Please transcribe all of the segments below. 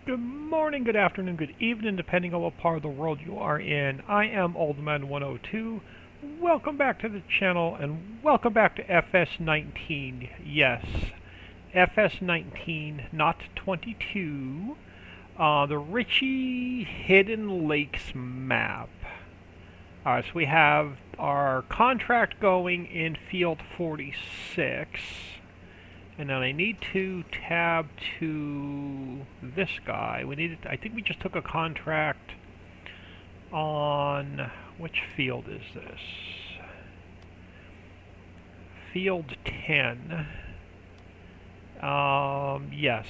Good morning, good afternoon, good evening, depending on what part of the world you are in. I am OldMan102. Welcome back to the channel, and welcome back to FS19. Yes, FS19, not 22. The Ricci Hidden Lakes map. Alright, so we have our contract going in field 46. And then I need to tab to this guy. I think we just took a contract on, which field is this? Field 10. Yes,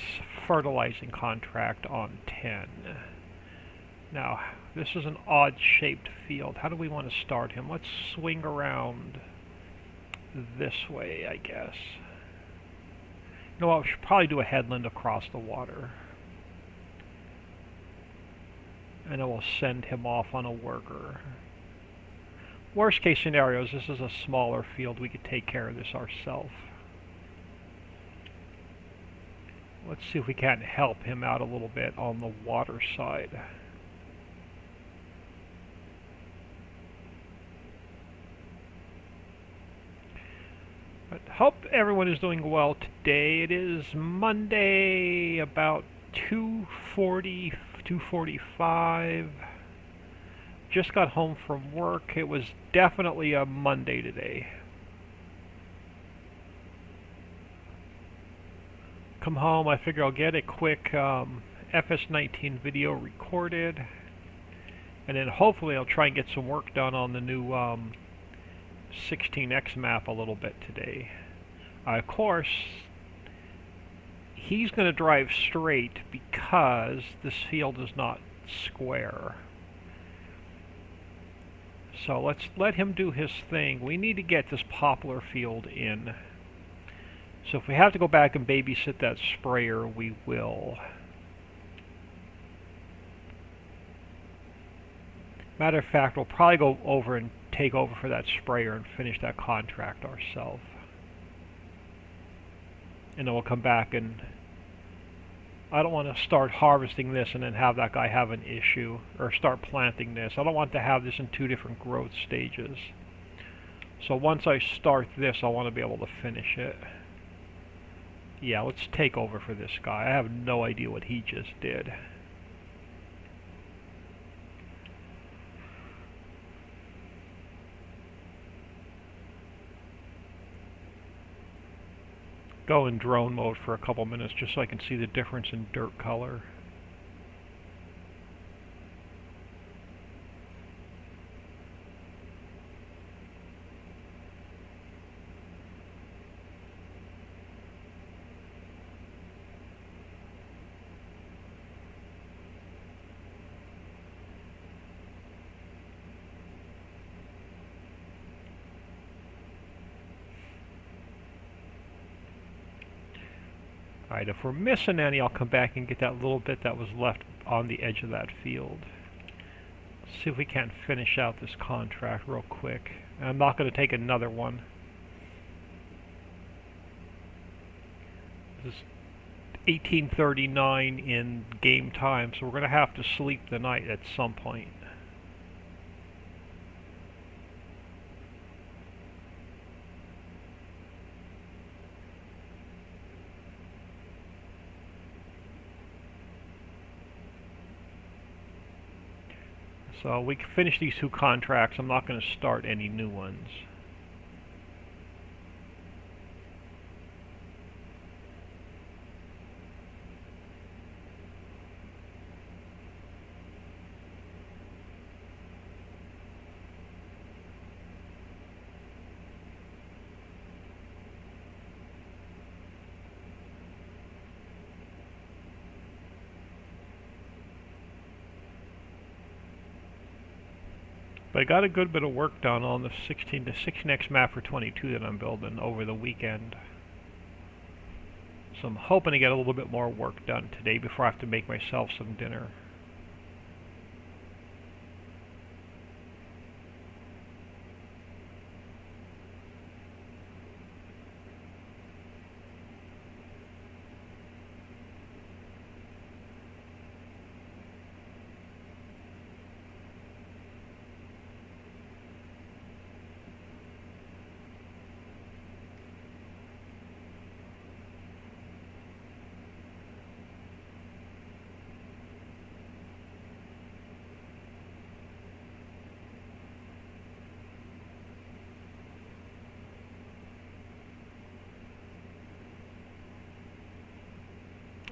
fertilizing contract on 10. Now, this is an odd-shaped field. How do we want to start him? Let's swing around this way, I guess. You know what, we should probably do a headland across the water. And then we'll send him off on a worker. Worst case scenarios, this is a smaller field. We could take care of this ourselves. Let's see if we can't help him out a little bit on the water side. But hope everyone is doing well today. It is Monday, about 2:40, 2:45. Just got home from work. It was definitely a Monday today. Come home, I figure I'll get a quick FS19 video recorded. And then hopefully I'll try and get some work done on the new 16X map a little bit today. Of course, he's going to drive straight because this field is not square. So let's let him do his thing. We need to get this Poplar field in. So if we have to go back and babysit that sprayer, we will. Matter of fact, we'll probably go over and take over for that sprayer and finish that contract ourselves. And then we'll come back, and I don't want to start harvesting this and then have that guy have an issue, or start planting this. I don't want to have this in two different growth stages. So once I start this, I want to be able to finish it. Yeah, let's take over for this guy. I have no idea what he just did. Go in drone mode for a couple minutes just so I can see the difference in dirt color. Alright, if we're missing any, I'll come back and get that little bit that was left on the edge of that field. Let's see if we can't finish out this contract real quick. And I'm not going to take another one. This is 1839 in game time, so we're going to have to sleep the night at some point. So we can finish these two contracts. I'm not going to start any new ones. But I got a good bit of work done on the 16X map for 22 that I'm building over the weekend. So I'm hoping to get a little bit more work done today before I have to make myself some dinner.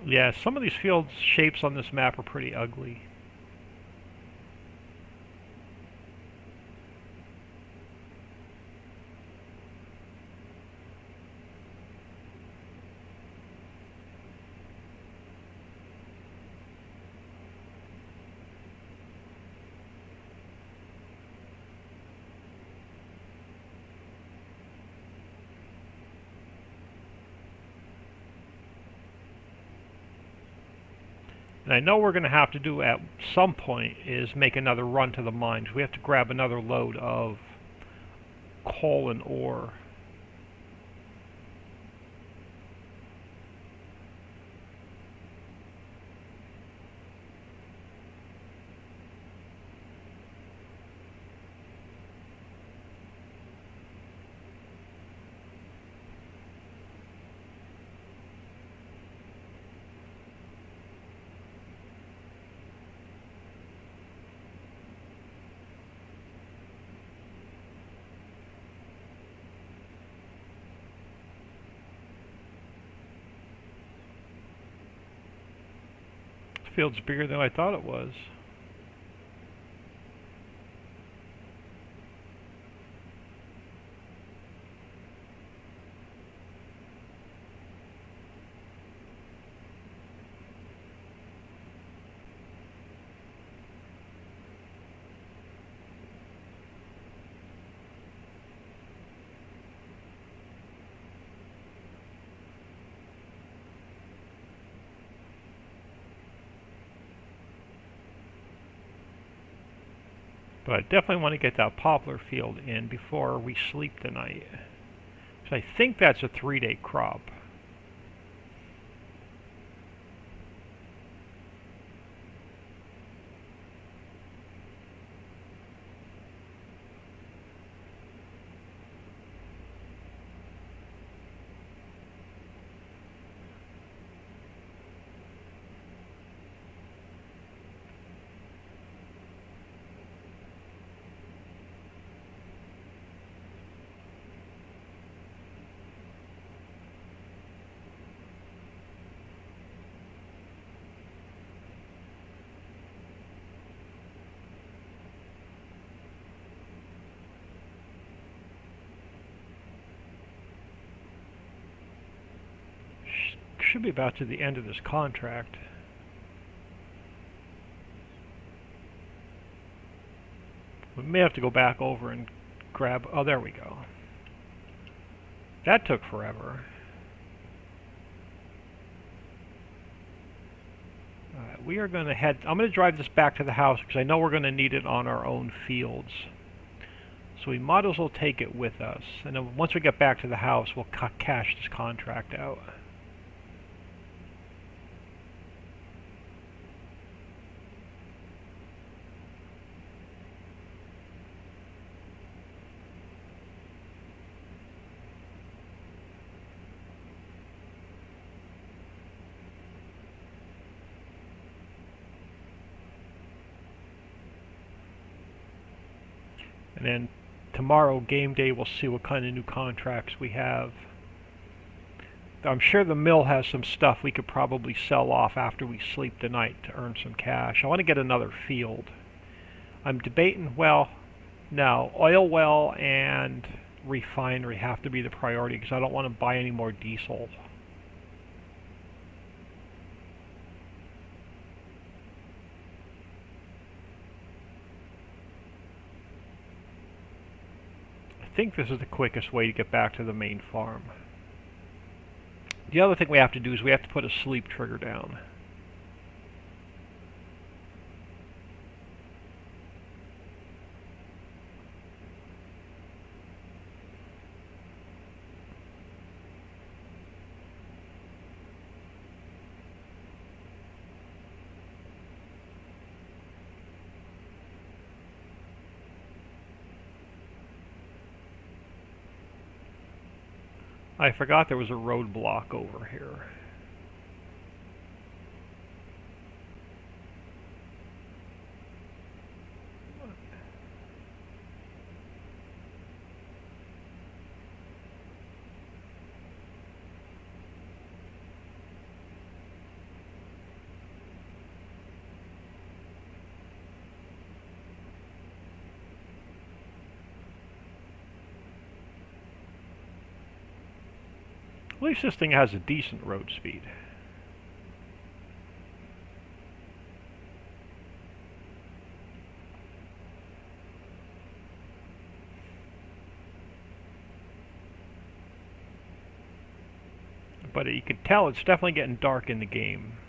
Yeah, some of these field shapes on this map are pretty ugly. And I know we're going to have to do at some point is make another run to the mines. We have to grab another load of coal and ore. This field's bigger than I thought it was. But I definitely want to get that poplar field in before we sleep tonight. So I think that's a 3-day crop. Should be about to the end of this contract. We may have to go back over and grab... Oh, there we go. That took forever. Alright, we are going to head... I'm going to drive this back to the house because I know we're going to need it on our own fields. So we might as well take it with us. And then once we get back to the house, we'll cash this contract out. And then tomorrow, game day, we'll see what kind of new contracts we have. I'm sure the mill has some stuff we could probably sell off after we sleep tonight to earn some cash. I want to get another field. I'm debating, well, no, oil well and refinery have to be the priority because I don't want to buy any more diesel. I think this is the quickest way to get back to the main farm. The other thing we have to do is we have to put a sleep trigger down. I forgot there was a roadblock over here. At least this thing has a decent road speed. But you can tell it's definitely getting dark in the game.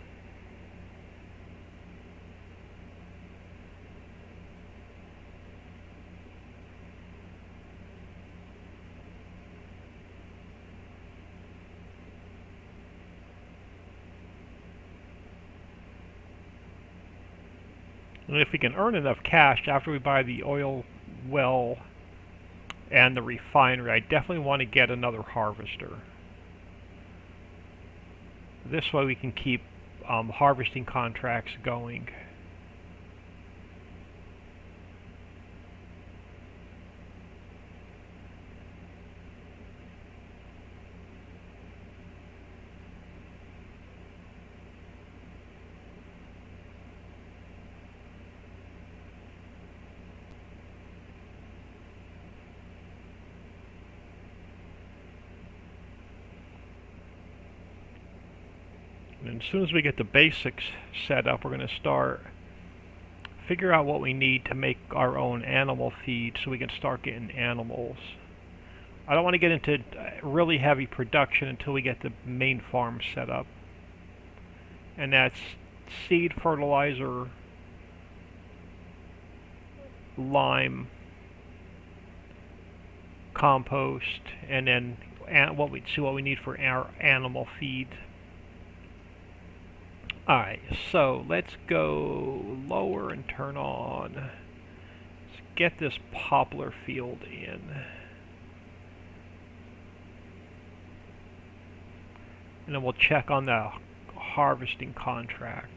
And if we can earn enough cash after we buy the oil well and the refinery, I definitely want to get another harvester. This way we can keep harvesting contracts going. And as soon as we get the basics set up, we're going to figure out what we need to make our own animal feed so we can start getting animals. I don't want to get into really heavy production until we get the main farm set up. And that's seed, fertilizer, lime, compost, and then what we need for our animal feed. Alright, so let's go lower and turn on. Let's get this poplar field in. And then we'll check on the harvesting contract.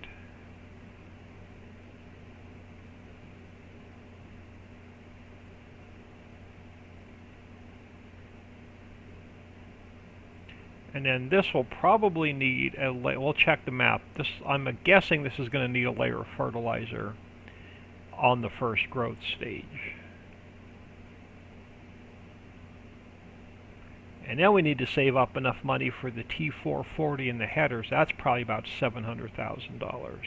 And then this will probably need a layer. We'll check the map. I'm guessing this is going to need a layer of fertilizer on the first growth stage. And then we need to save up enough money for the T440 and the headers. That's probably about $700,000.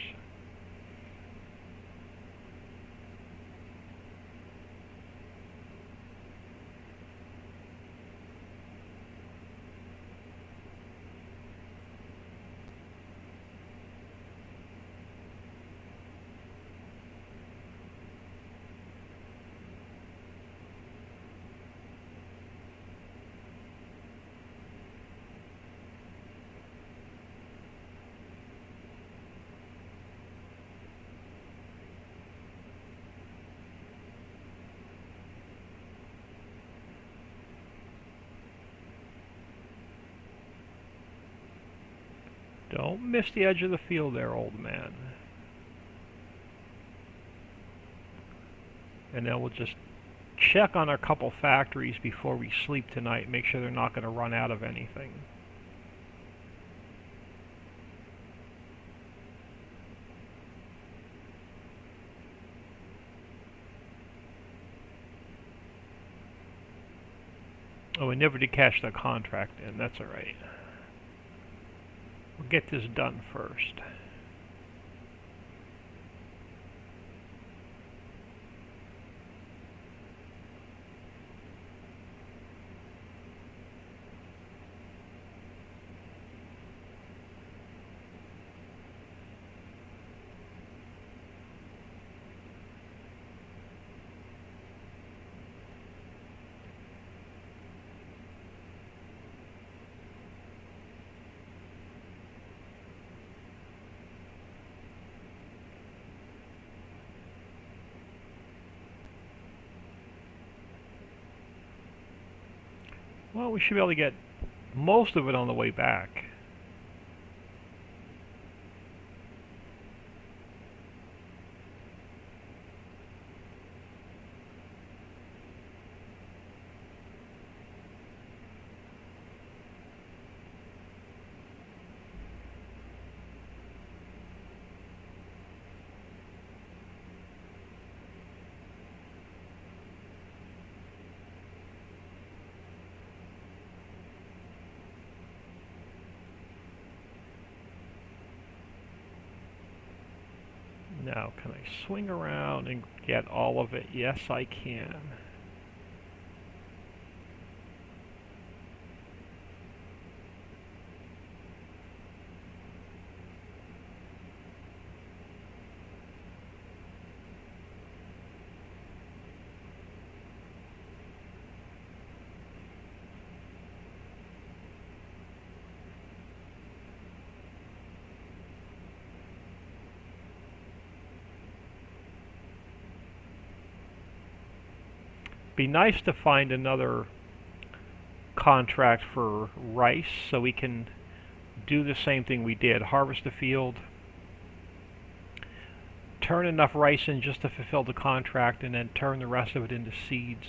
Don't miss the edge of the field there, old man. And then we'll just check on a couple factories before we sleep tonight, make sure they're not going to run out of anything. Oh, we never did cash the contract in. That's alright. We'll get this done first. Well, we should be able to get most of it on the way back. Now, can I swing around and get all of it? Yes, I can. Be nice to find another contract for rice so we can do the same thing we did. Harvest the field, turn enough rice in just to fulfill the contract, and then turn the rest of it into seeds.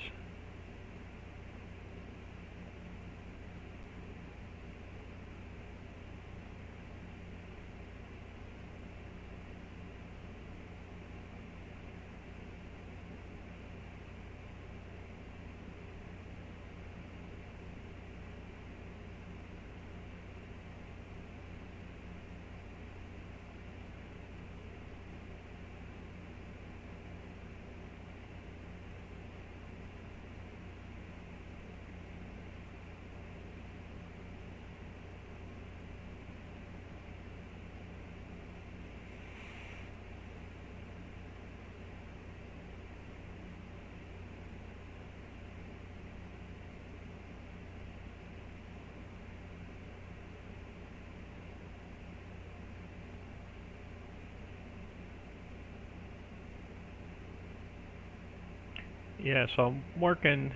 Yeah, so I'm working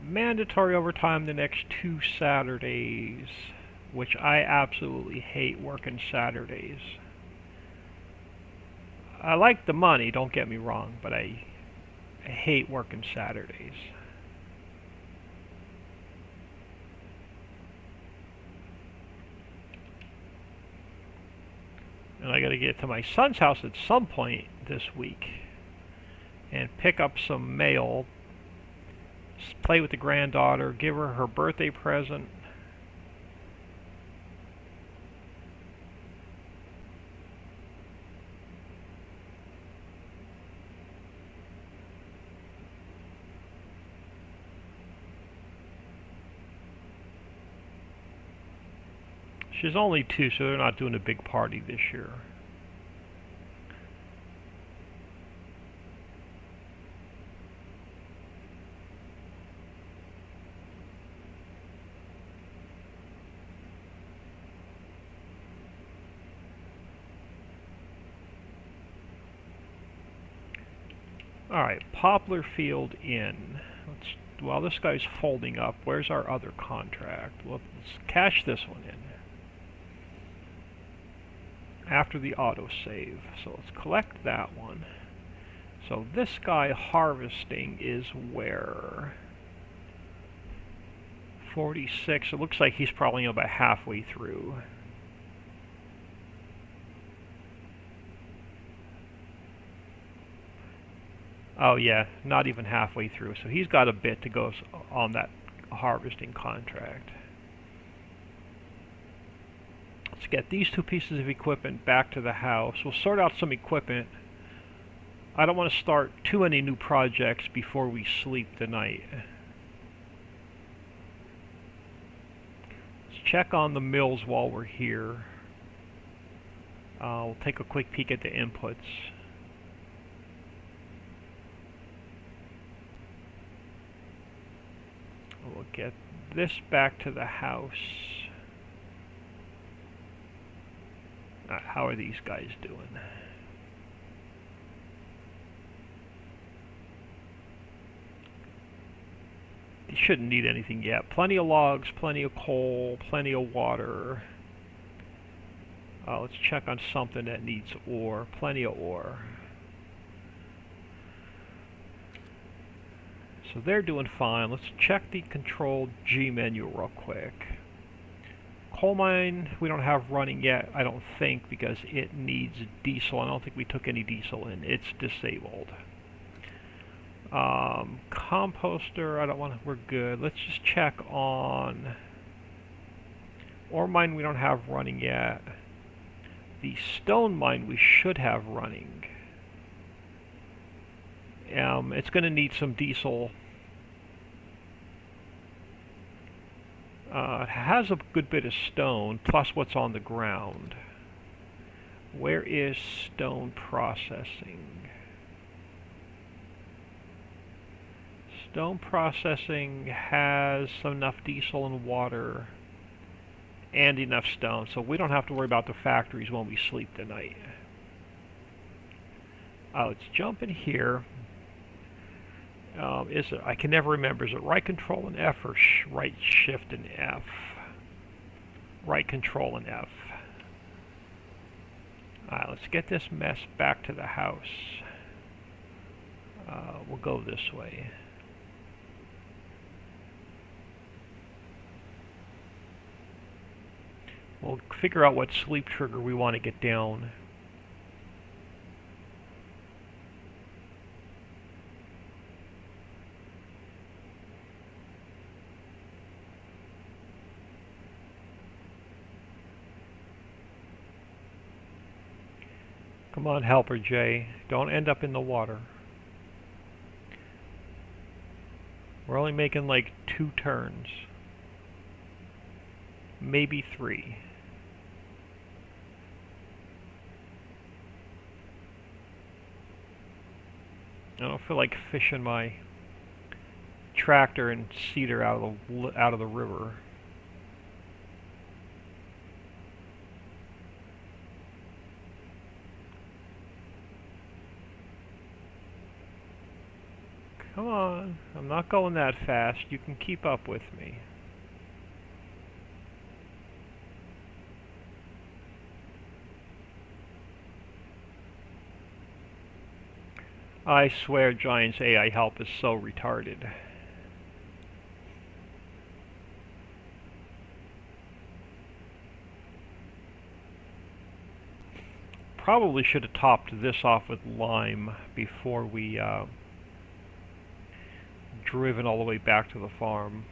mandatory overtime the next 2 Saturdays, which I absolutely hate working Saturdays. I like the money, don't get me wrong, but I hate working Saturdays. And I gotta get to my son's house at some point this week and pick up some mail, play with the granddaughter, give her her birthday present. She's only 2, so they're not doing a big party this year. Alright, Poplar Field in. While this guy's folding up, where's our other contract? Well, let's cash this one in after the autosave. So let's collect that one. So this guy harvesting is where? 46. It looks like he's probably about halfway through. Oh yeah, not even halfway through. So he's got a bit to go on that harvesting contract. Let's get these 2 pieces of equipment back to the house. We'll sort out some equipment. I don't want to start too many new projects before we sleep tonight. Let's check on the mills while we're here. We'll take a quick peek at the inputs. We'll get this back to the house. How are these guys doing? They shouldn't need anything yet. Plenty of logs, plenty of coal, plenty of water. Let's check on something that needs ore. Plenty of ore. So they're doing fine. Let's check the control G menu real quick. Coal mine we don't have running yet, I don't think, because it needs diesel. I don't think we took any diesel in. It's disabled. Composter, I don't want to, we're good. Let's just check on ore mine we don't have running yet. The stone mine we should have running. It's going to need some diesel. It has a good bit of stone, plus what's on the ground. Where is stone processing? Stone processing has enough diesel and water and enough stone, so we don't have to worry about the factories when we sleep tonight. Let's jump in here. I can never remember. Is it right control and F or right shift and F? Right control and F. Let's get this mess back to the house. We'll go this way. We'll figure out what sleep trigger we want to get down. Come on, helper Jay. Don't end up in the water. We're only making like 2 turns. Maybe 3. I don't feel like fishing my tractor and cedar out of the river. Come on, I'm not going that fast. You can keep up with me. I swear Giant's AI help is so retarded. Probably should have topped this off with lime before we driven all the way back to the farm.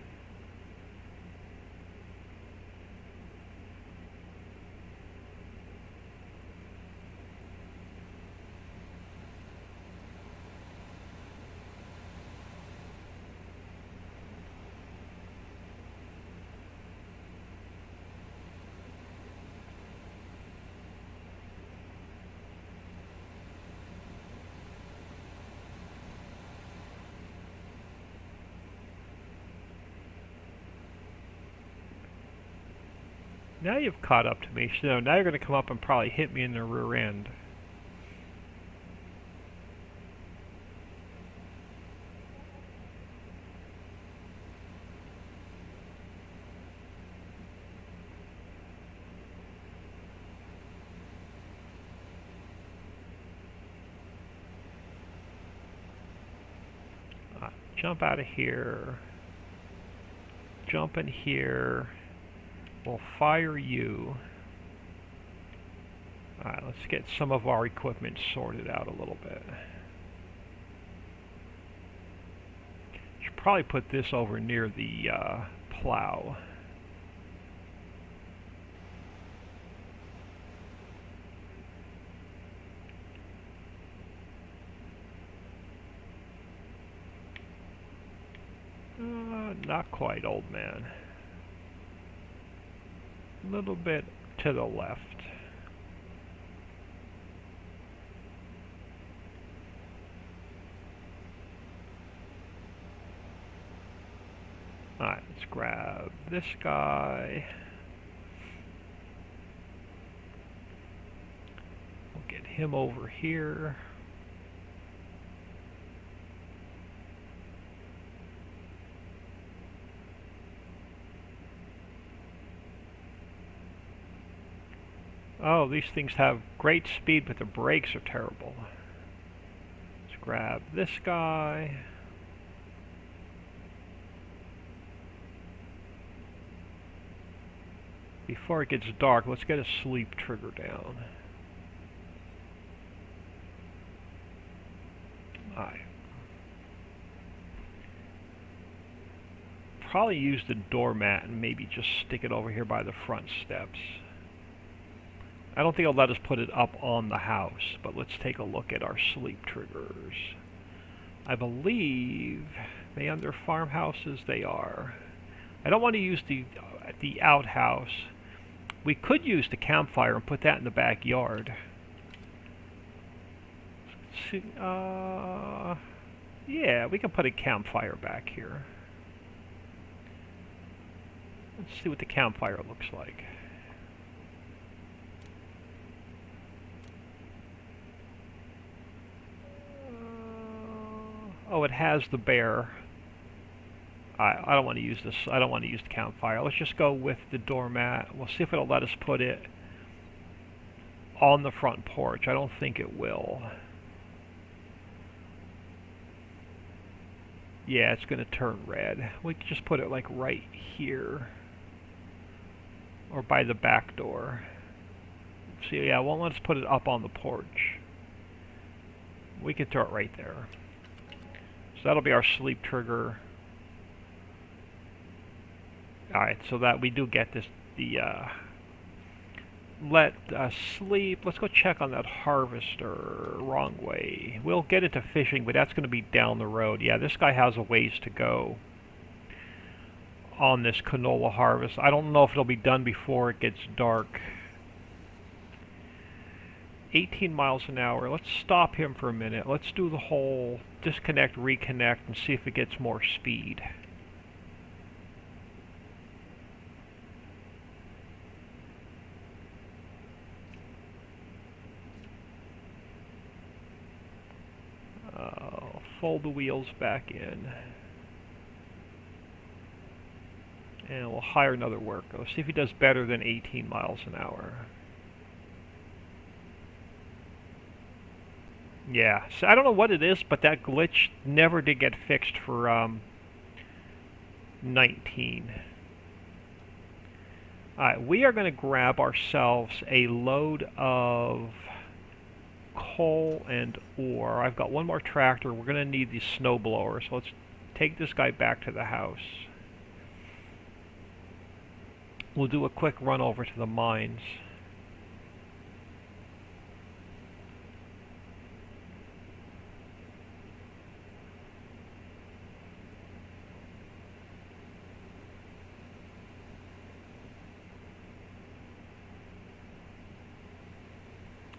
Now you've caught up to me, so now you're going to come up and probably hit me in the rear end. Jump out of here. Jump in here. We'll fire you. Alright, let's get some of our equipment sorted out a little bit. Should probably put this over near the plow. Not quite, old man. A little bit to the left. Alright, let's grab this guy. We'll get him over here. Oh, these things have great speed, but the brakes are terrible. Let's grab this guy. Before it gets dark, let's get a sleep trigger down. Alright. Probably use the doormat and maybe just stick it over here by the front steps. I don't think it'll let us put it up on the house, but let's take a look at our sleep triggers. I believe they under farmhouses they are. I don't want to use the outhouse. We could use the campfire and put that in the backyard. Yeah, we can put a campfire back here. Let's see what the campfire looks like. Oh, it has the bear. I don't want to use this. I don't want to use the campfire. Let's just go with the doormat. We'll see if it'll let us put it on the front porch. I don't think it will. Yeah, it's going to turn red. We can just put it like right here. Or by the back door. See, yeah, it won't let us put it up on the porch. We can throw it right there. So that'll be our sleep trigger. Alright, so that we do get this, let us sleep. Let's go check on that harvester. Wrong way. We'll get into fishing, but that's going to be down the road. Yeah, this guy has a ways to go on this canola harvest. I don't know if it'll be done before it gets dark. 18 miles an hour. Let's stop him for a minute. Let's do the whole disconnect, reconnect, and see if it gets more speed. Fold the wheels back in. And we'll hire another worker. Let's see if he does better than 18 miles an hour. Yeah, so I don't know what it is, but that glitch never did get fixed for 19. Alright, we are going to grab ourselves a load of coal and ore. I've got one more tractor. We're going to need the snowblower, so let's take this guy back to the house. We'll do a quick run over to the mines.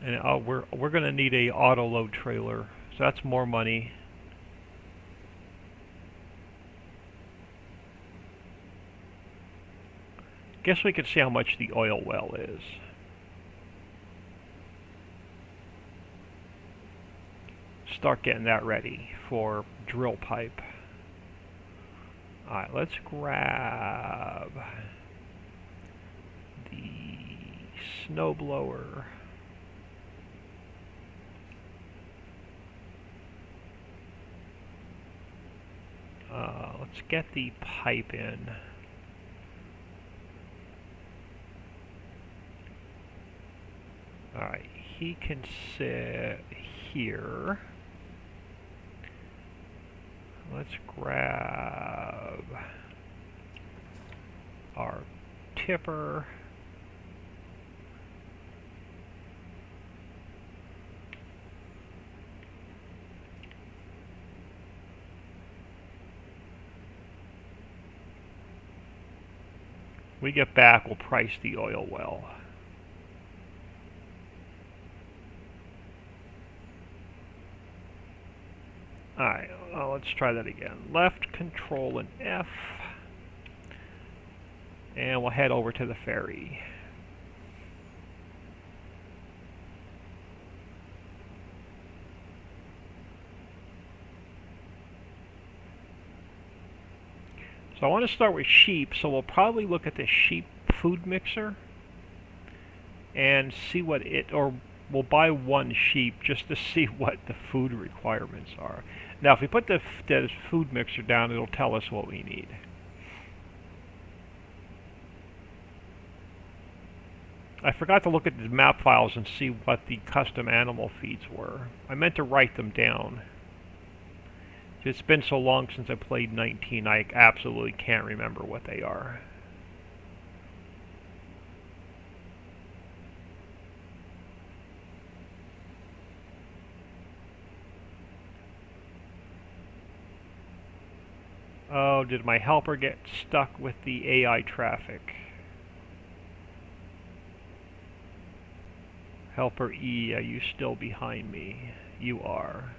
And we're going to need a auto load trailer, so that's more money. Guess we could see how much the oil well is. Start getting that ready for drill pipe. Alright, let's grab the snowblower. Let's get the pipe in. Alright, he can sit here. Let's grab our tipper. When we get back, we'll price the oil well. Alright, let's try that again. Left, Control, and F. And we'll head over to the ferry. So I want to start with sheep, so we'll probably look at the sheep food mixer and see what it, or we'll buy one sheep just to see what the food requirements are. Now if we put the food mixer down, it'll tell us what we need. I forgot to look at the map files and see what the custom animal feeds were. I meant to write them down. It's been so long since I played 19, I absolutely can't remember what they are. Oh, did my helper get stuck with the AI traffic? Helper E, are you still behind me? You are.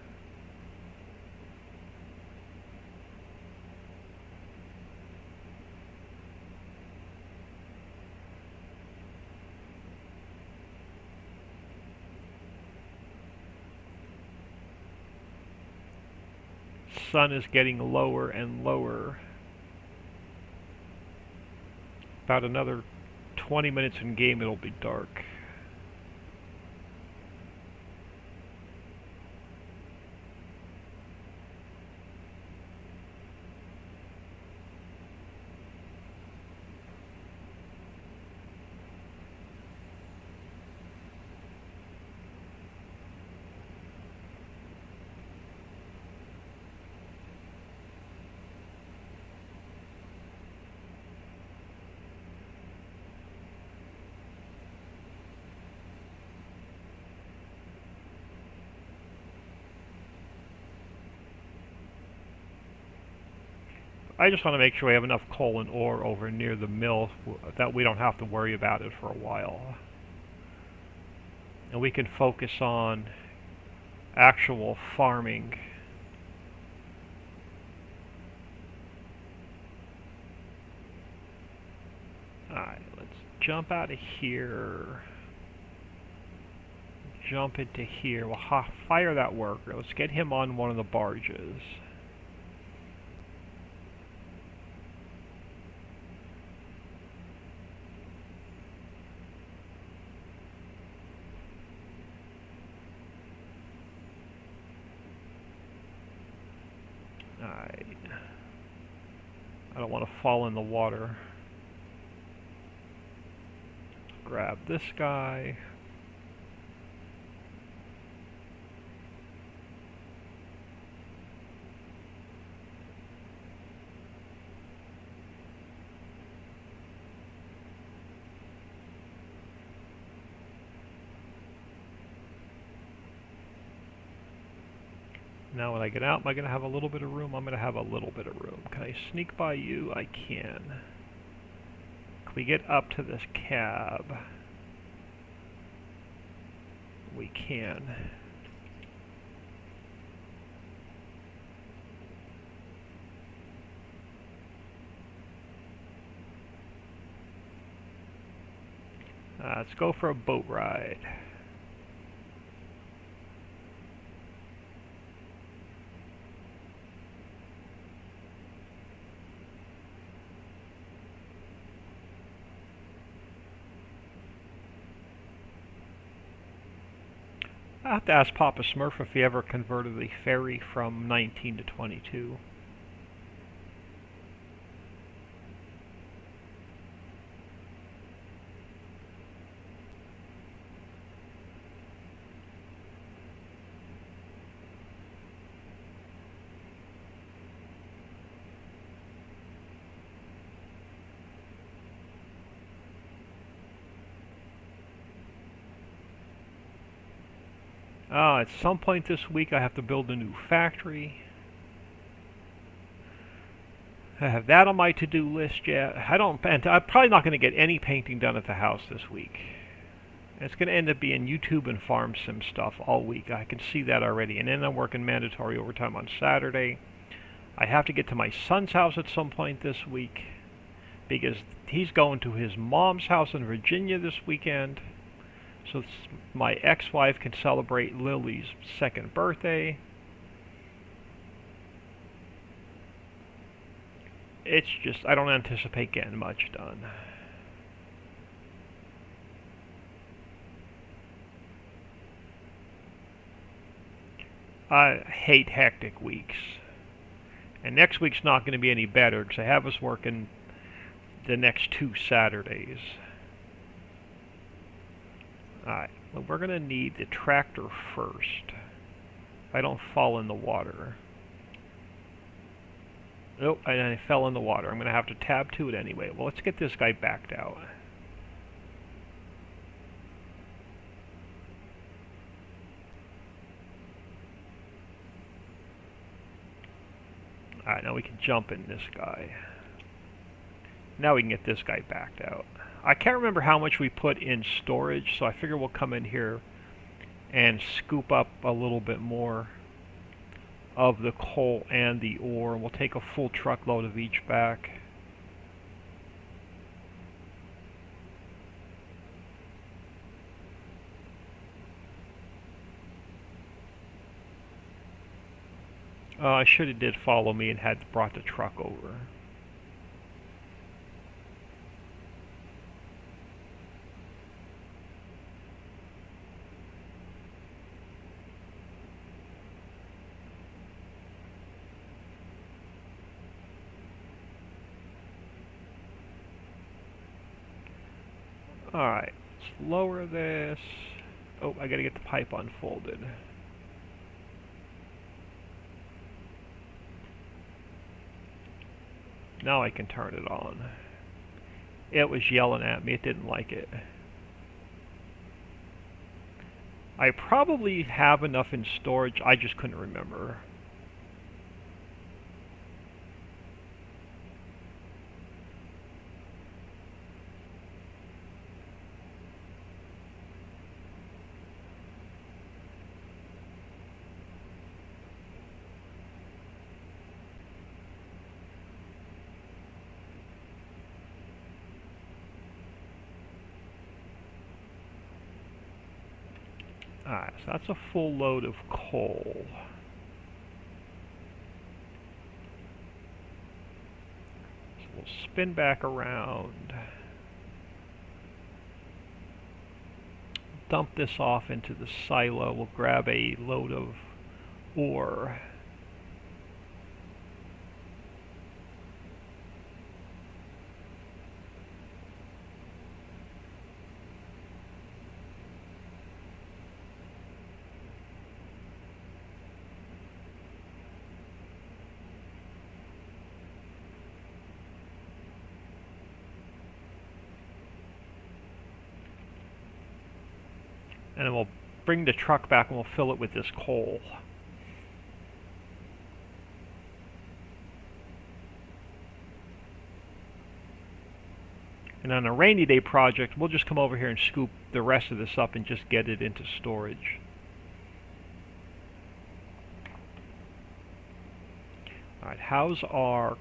Sun is getting lower and lower. About another 20 minutes in game, it'll be dark. I just want to make sure we have enough coal and ore over near the mill that we don't have to worry about it for a while. And we can focus on actual farming. Alright, let's jump out of here. Jump into here. We'll fire that worker. Let's get him on one of the barges. Alright. I don't want to fall in the water. Grab this guy. Now when I get out, am I going to have a little bit of room? I'm going to have a little bit of room. Can I sneak by you? I can. Can we get up to this cab? We can. Let's go for a boat ride. I have to ask Papa Smurf if he ever converted the ferry from 19 to 22. At some point this week I have to build a new factory. I have that on my to-do list yet. I'm probably not going to get any painting done at the house this week. It's going to end up being YouTube and farm sim stuff all week. I can see that already. And then I'm working mandatory overtime on Saturday. I have to get to my son's house at some point this week because he's going to his mom's house in Virginia this weekend. So my ex-wife can celebrate Lily's second birthday. It's just, I don't anticipate getting much done. I hate hectic weeks. And next week's not going to be any better because I have us working the next 2 Saturdays. Alright, well, we're going to need the tractor first. If I don't fall in the water. Nope, I fell in the water. I'm going to have to tab to it anyway. Well, let's get this guy backed out. Alright, now we can jump in this guy. Now we can get this guy backed out. I can't remember how much we put in storage, so I figure we'll come in here and scoop up a little bit more of the coal and the ore. We'll take a full truckload of each back. I should have did follow me and had brought the truck over. Alright, let's lower this. Oh, I gotta get the pipe unfolded. Now I can turn it on. It was yelling at me, it didn't like it. I probably have enough in storage, I just couldn't remember. Alright, so that's a full load of coal. So we'll spin back around. Dump this off into the silo. We'll grab a load of ore. And then we'll bring the truck back and we'll fill it with this coal. And on a rainy day project, we'll just come over here and scoop the rest of this up and just get it into storage. Alright, how's our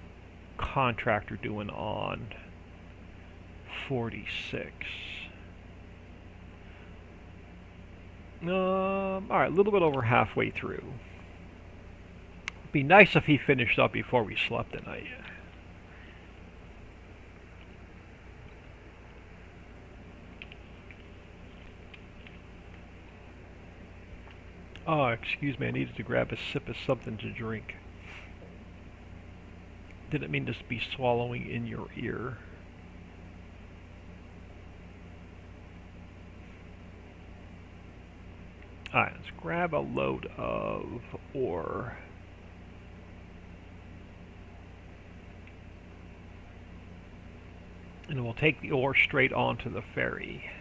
contractor doing on 46? Alright, a little bit over halfway through. Be nice if he finished up before we slept tonight. Oh, excuse me, I needed to grab a sip of something to drink. Didn't mean to be swallowing in your ear. Alright, let's grab a load of ore. And we'll take the ore straight onto the ferry.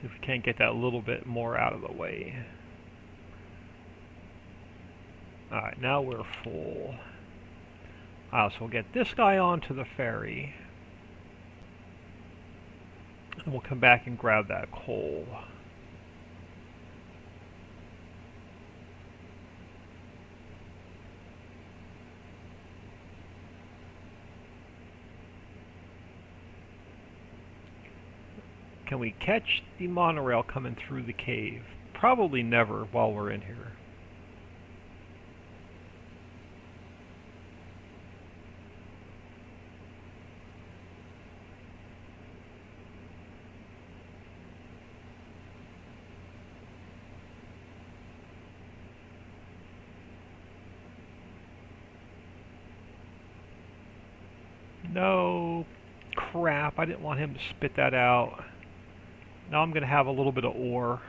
See if we can't get that a little bit more out of the way. Alright, now we're full. So we'll get this guy onto the ferry. And we'll come back and grab that coal. Can we catch the monorail coming through the cave? Probably never while we're in here. No, crap, I didn't want him to spit that out. Now I'm going to have a little bit of ore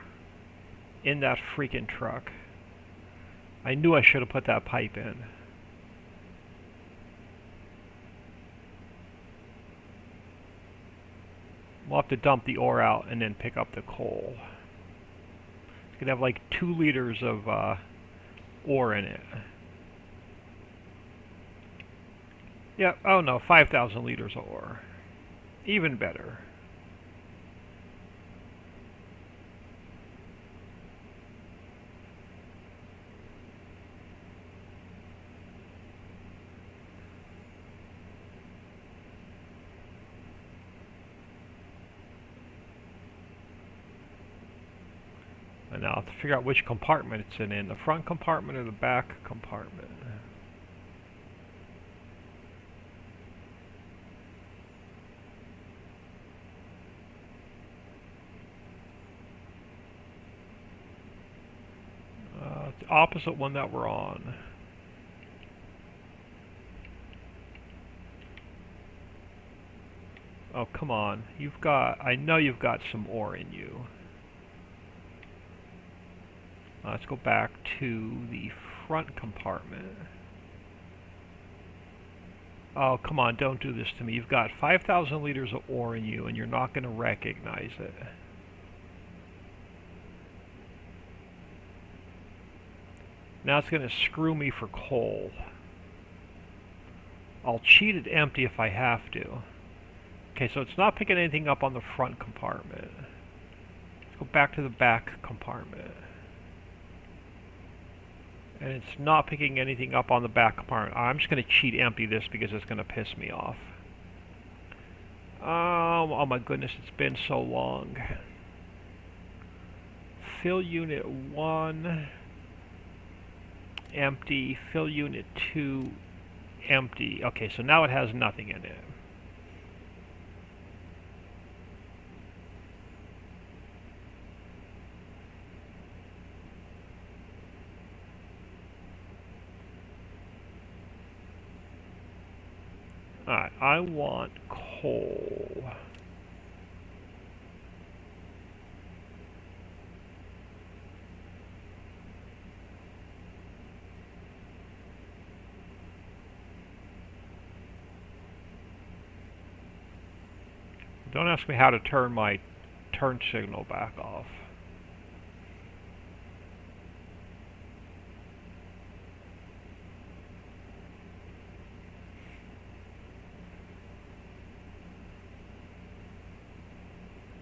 in that freaking truck. I knew I should have put that pipe in. We'll have to dump the ore out and then pick up the coal. It's going to have like 2 liters of ore in it. Yeah, oh no, 5,000 liters of ore. Even better. And now I have to figure out which compartment it's in, the front compartment or the back compartment. The opposite one that we're on. Oh, come on. I know you've got some ore in you. Let's go back to the front compartment. Oh, come on, don't do this to me. You've got 5,000 liters of ore in you, and you're not going to recognize it. Now it's going to screw me for coal. I'll cheat it empty if I have to. Okay, so it's not picking anything up on the front compartment. Let's go back to the back compartment. And it's not picking anything up on the back compartment. I'm just going to cheat empty this because it's going to piss me off. Oh my goodness, it's been so long. Fill unit 1, empty. Fill unit 2, empty. Okay, so now it has nothing in it. Alright, I want coal. Don't ask me how to turn my turn signal back off.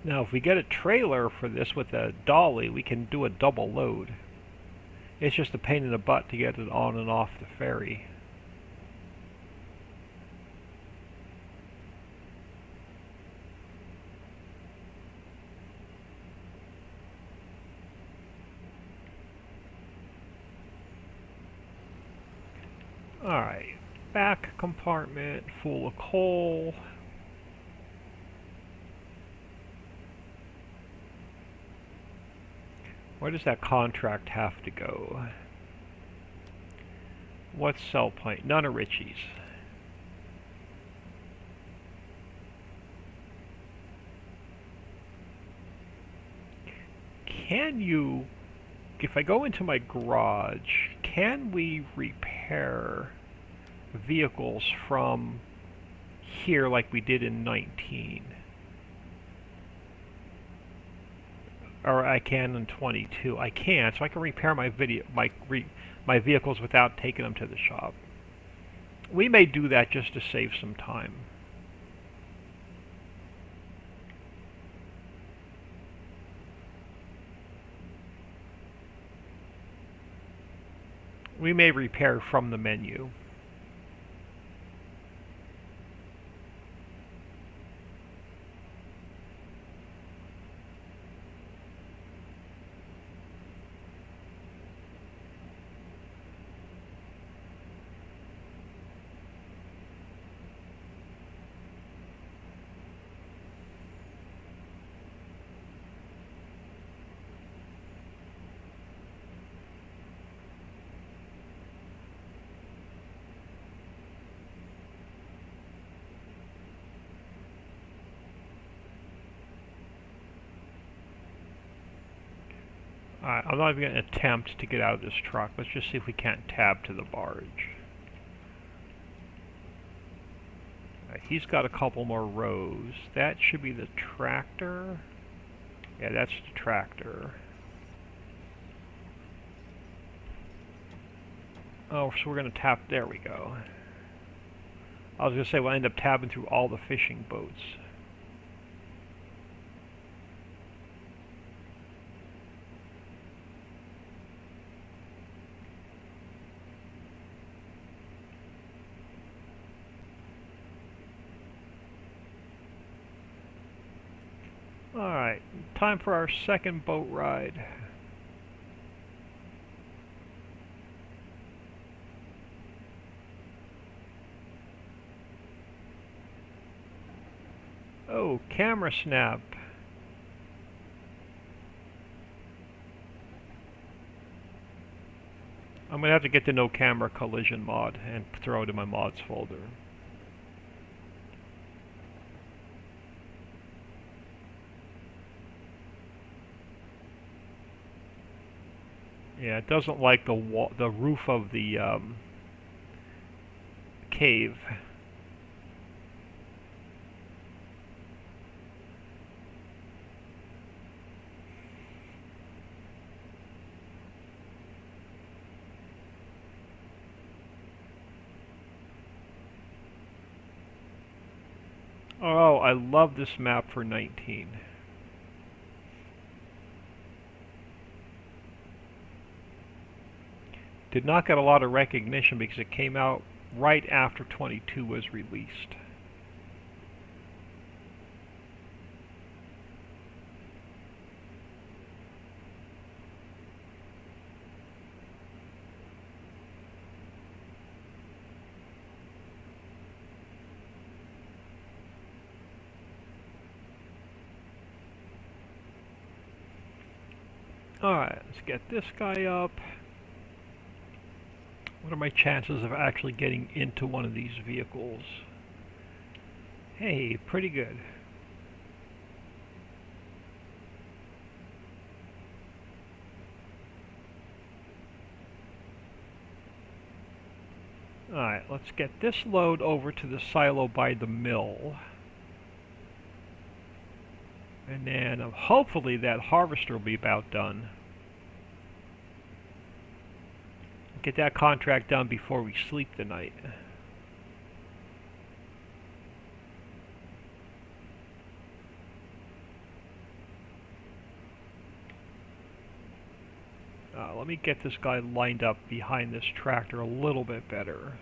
Now, if we get a trailer for this with a dolly, we can do a double load. It's just a pain in the butt to get it on and off the ferry. Alright, back compartment full of coal. Where does that contract have to go? What sell point? None of Ricci's. Can you, if I go into my garage, can we repair vehicles from here like we did in 19? Or I can in 22. I can, so I can repair my vehicles without taking them to the shop. We may do that just to save some time. We may repair from the menu. Alright, I'm not even going to attempt to get out of this truck. Let's just see if we can't tab to the barge. Alright, he's got a couple more rows. That should be the tractor. Yeah, that's the tractor. Oh, so we're going to tap. There we go. I was going to say we'll end up tabbing through all the fishing boats. Alright, time for our second boat ride. Oh, camera snap. I'm going to have to get the no camera collision mod and throw it in my mods folder. Yeah, it doesn't like the roof of the cave. Oh, I love this map for 19. Did not get a lot of recognition because it came out right after 22 was released. Alright, let's get this guy up. What are my chances of actually getting into one of these vehicles? Hey, pretty good. Alright, let's get this load over to the silo by the mill. And then hopefully that harvester will be about done. Get that contract done before we sleep tonight. Let me get this guy lined up behind this tractor a little bit better.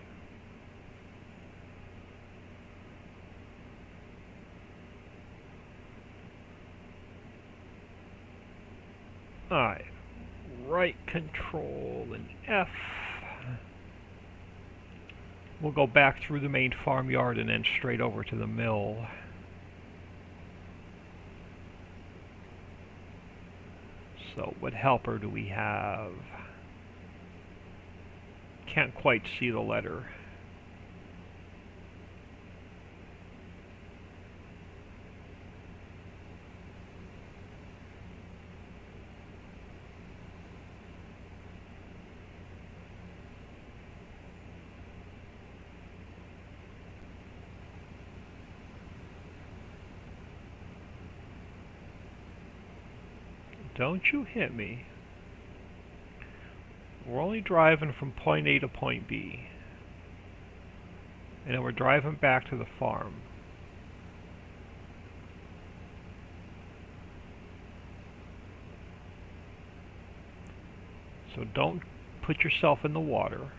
Alright, right control and F. We'll go back through the main farmyard and then straight over to the mill. So what helper do we have? Can't quite see the letter. Don't you hit me. We're only driving from point A to point B. And then we're driving back to the farm. So don't put yourself in the water.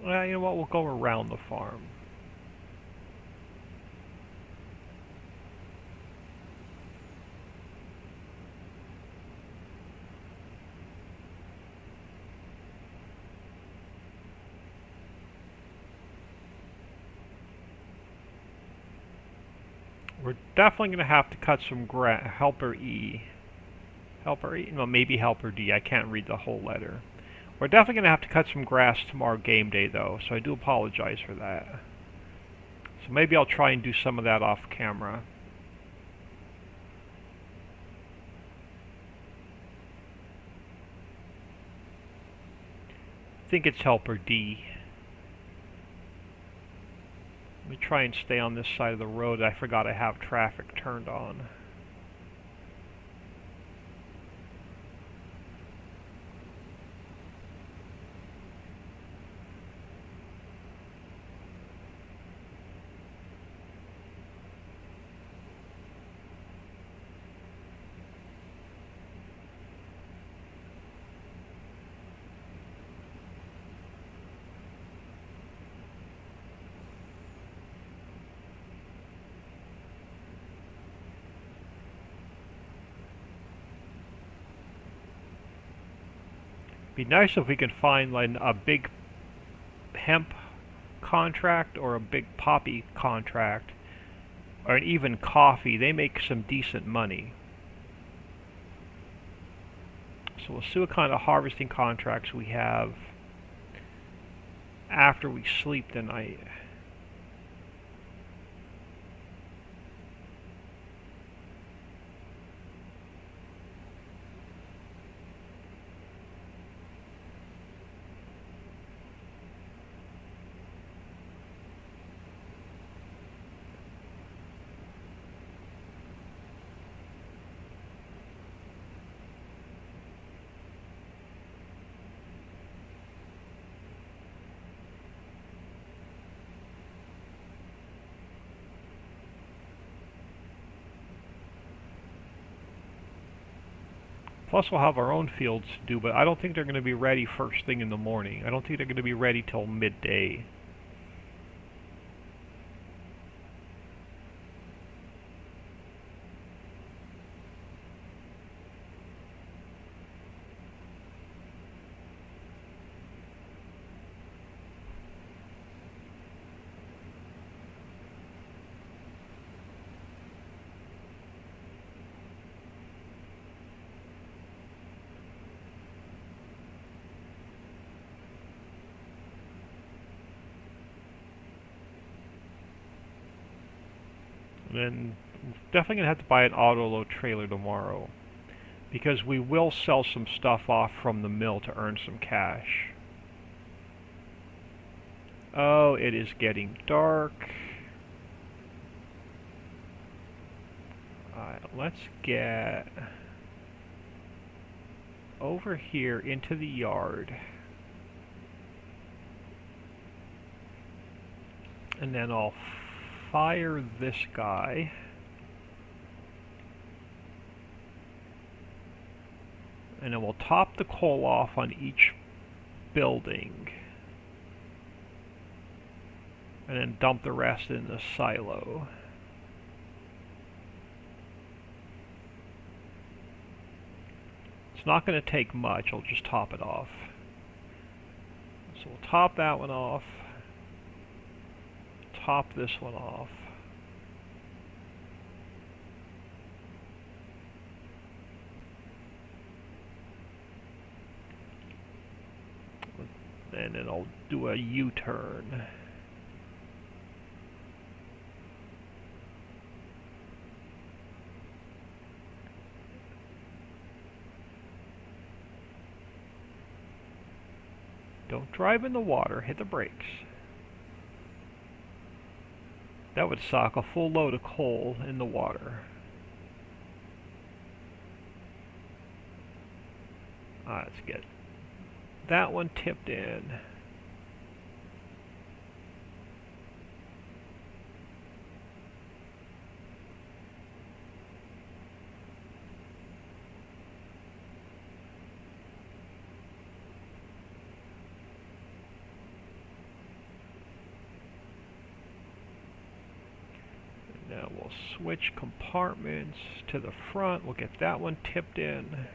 Well, you know what? We'll go around the farm. We're definitely going to have to cut some helper E. Helper E? No, maybe helper D. I can't read the whole letter. We're We're definitely going to have to cut some grass tomorrow game day, though, so I do apologize for that. So maybe I'll try and do some of that off camera. I think it's helper D. Let me try and stay on this side of the road. I forgot I have traffic turned on. Be nice if we could find like a big hemp contract or a big poppy contract or even coffee. They make some decent money. So we'll see what kind of harvesting contracts we have after we sleep tonight. Plus we'll have our own fields to do, but I don't think they're going to be ready first thing in the morning. I don't think they're going to be ready till midday. Then definitely going to have to buy an auto-load trailer tomorrow, because we will sell some stuff off from the mill to earn some cash. Oh, it is getting dark. Alright, let's get over here into the yard. And then I'll fire this guy. And then we'll top the coal off on each building. And then dump the rest in the silo. It's not going to take much, I'll just top it off. So we'll top that one off. Top this one off. And then I'll do a U-turn. Don't drive in the water, hit the brakes. That would sock a full load of coal in the water. Alright, let's get that one tipped in. Now we'll switch compartments to the front. We'll get that one tipped in.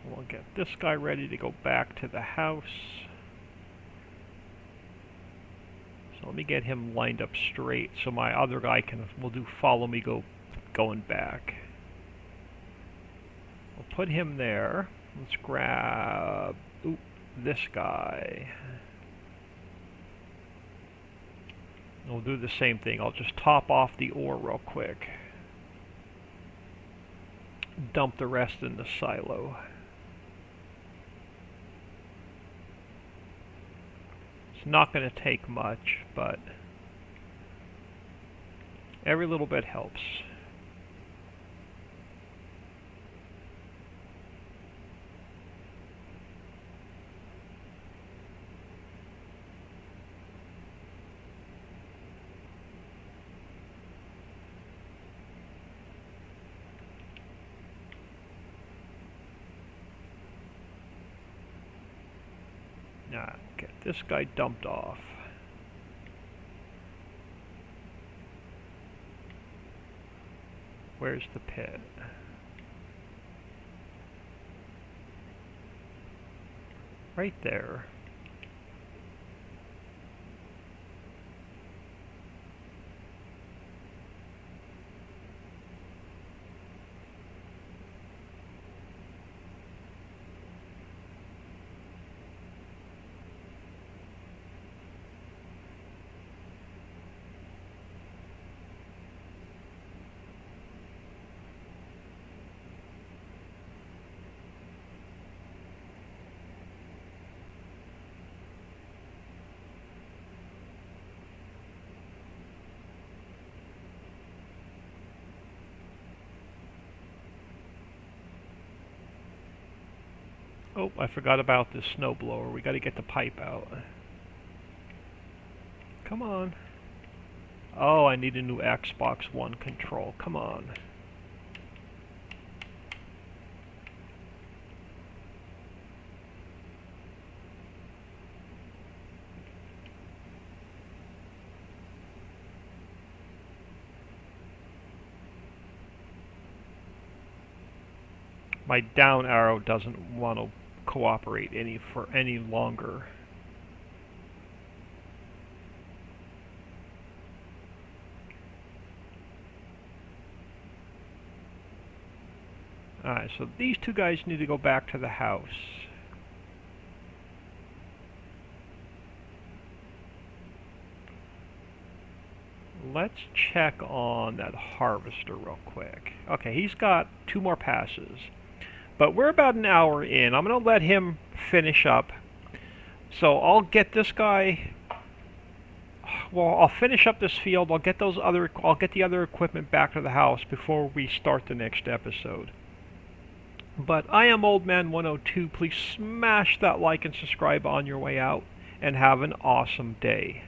We'll get this guy ready to go back to the house. So let me get him lined up straight so my other guy will do follow me going back. We'll put him there. Let's grab this guy. We'll do the same thing. I'll just top off the ore real quick. Dump the rest in the silo. It's not going to take much, but every little bit helps. Now, get this guy dumped off. Where's the pit? Right there. Oh, I forgot about this snowblower. We got to get the pipe out. Come on. Oh, I need a new Xbox One control. Come on. My down arrow doesn't want to cooperate any longer. Alright, so these two guys need to go back to the house. Let's check on that harvester real quick. Okay, he's got 2 more passes. But we're about an hour in. I'm going to let him finish up. So I'll get this guy. Well, I'll finish up this field. I'll get the other equipment back to the house before we start the next episode. But I am Old Man 102. Please smash that like and subscribe on your way out, and have an awesome day.